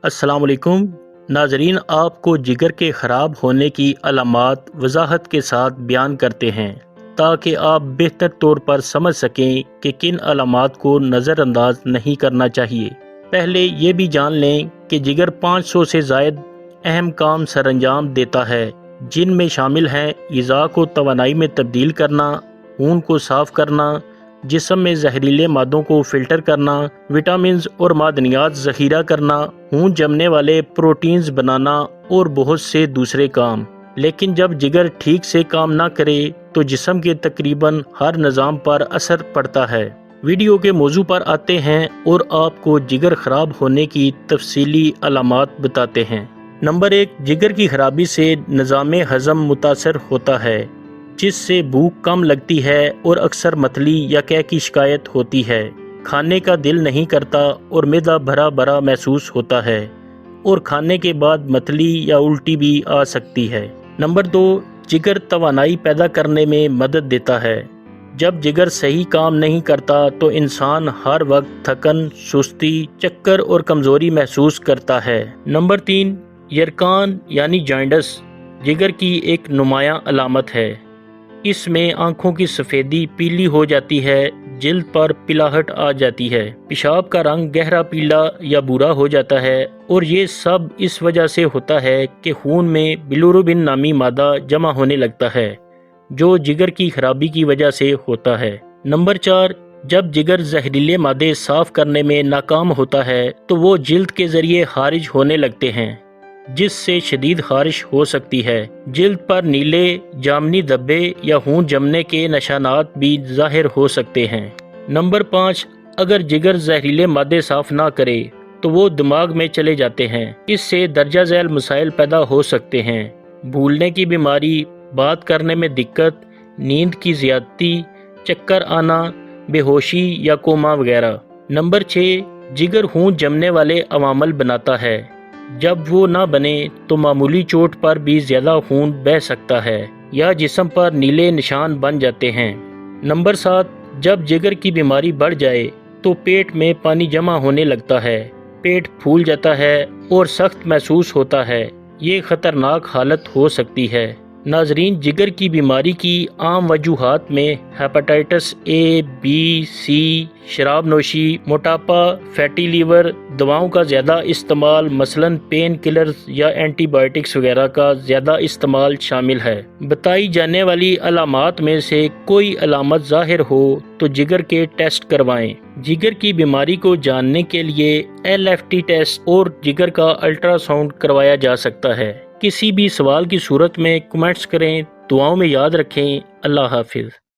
السلام علیکم ناظرین، آپ کو جگر کے خراب ہونے کی علامات وضاحت کے ساتھ بیان کرتے ہیں تاکہ آپ بہتر طور پر سمجھ سکیں کہ کن علامات کو نظر انداز نہیں کرنا چاہیے۔ پہلے یہ بھی جان لیں کہ جگر 500 سے زائد اہم کام سر انجام دیتا ہے، جن میں شامل ہیں غذا کو توانائی میں تبدیل کرنا، خون کو صاف کرنا، جسم میں زہریلے مادوں کو فلٹر کرنا، وٹامنز اور معدنیات ذخیرہ کرنا، خون جمنے والے پروٹینز بنانا اور بہت سے دوسرے کام۔ لیکن جب جگر ٹھیک سے کام نہ کرے تو جسم کے تقریباً ہر نظام پر اثر پڑتا ہے۔ ویڈیو کے موضوع پر آتے ہیں اور آپ کو جگر خراب ہونے کی تفصیلی علامات بتاتے ہیں۔ نمبر 1، جگر کی خرابی سے نظام ہضم متاثر ہوتا ہے، جس سے بھوک کم لگتی ہے اور اکثر متلی یا قے کی شکایت ہوتی ہے۔ کھانے کا دل نہیں کرتا اور معدہ بھرا بھرا محسوس ہوتا ہے، اور کھانے کے بعد متلی یا الٹی بھی آ سکتی ہے۔ نمبر 2، جگر توانائی پیدا کرنے میں مدد دیتا ہے۔ جب جگر صحیح کام نہیں کرتا تو انسان ہر وقت تھکن، سستی، چکر اور کمزوری محسوس کرتا ہے۔ نمبر 3، یرقان یعنی جانڈس جگر کی ایک نمایاں علامت ہے۔ اس میں آنکھوں کی سفیدی پیلی ہو جاتی ہے، جلد پر پلاہٹ آ جاتی ہے، پیشاب کا رنگ گہرا پیلا یا بھورا ہو جاتا ہے، اور یہ سب اس وجہ سے ہوتا ہے کہ خون میں بلیروبن نامی مادہ جمع ہونے لگتا ہے، جو جگر کی خرابی کی وجہ سے ہوتا ہے۔ نمبر 4، جب جگر زہریلے مادے صاف کرنے میں ناکام ہوتا ہے تو وہ جلد کے ذریعے خارج ہونے لگتے ہیں، جس سے شدید خارش ہو سکتی ہے۔ جلد پر نیلے، جامنی دھبے یا خون جمنے کے نشانات بھی ظاہر ہو سکتے ہیں۔ نمبر 5، اگر جگر زہریلے مادے صاف نہ کرے تو وہ دماغ میں چلے جاتے ہیں۔ اس سے درجہ ذیل مسائل پیدا ہو سکتے ہیں، بھولنے کی بیماری، بات کرنے میں دقت، نیند کی زیادتی، چکر آنا، بے ہوشی یا کوما وغیرہ۔ نمبر 6، جگر خون جمنے والے عوامل بناتا ہے۔ جب وہ نہ بنے تو معمولی چوٹ پر بھی زیادہ خون بہہ سکتا ہے یا جسم پر نیلے نشان بن جاتے ہیں۔ نمبر 7، جب جگر کی بیماری بڑھ جائے تو پیٹ میں پانی جمع ہونے لگتا ہے، پیٹ پھول جاتا ہے اور سخت محسوس ہوتا ہے۔ یہ خطرناک حالت ہو سکتی ہے۔ ناظرین، جگر کی بیماری کی عام وجوہات میں ہیپاٹائٹس اے، بی، سی، شراب نوشی، موٹاپا، فیٹی لیور، دواؤں کا زیادہ استعمال مثلاً پین کلرز یا اینٹی بائیوٹکس وغیرہ کا زیادہ استعمال شامل ہے۔ بتائی جانے والی علامات میں سے کوئی علامت ظاہر ہو تو جگر کے ٹیسٹ کروائیں۔ جگر کی بیماری کو جاننے کے لیے LFT ٹیسٹ اور جگر کا الٹرا ساؤنڈ کروایا جا سکتا ہے۔ کسی بھی سوال کی صورت میں کمنٹس کریں۔ دعاؤں میں یاد رکھیں۔ اللہ حافظ۔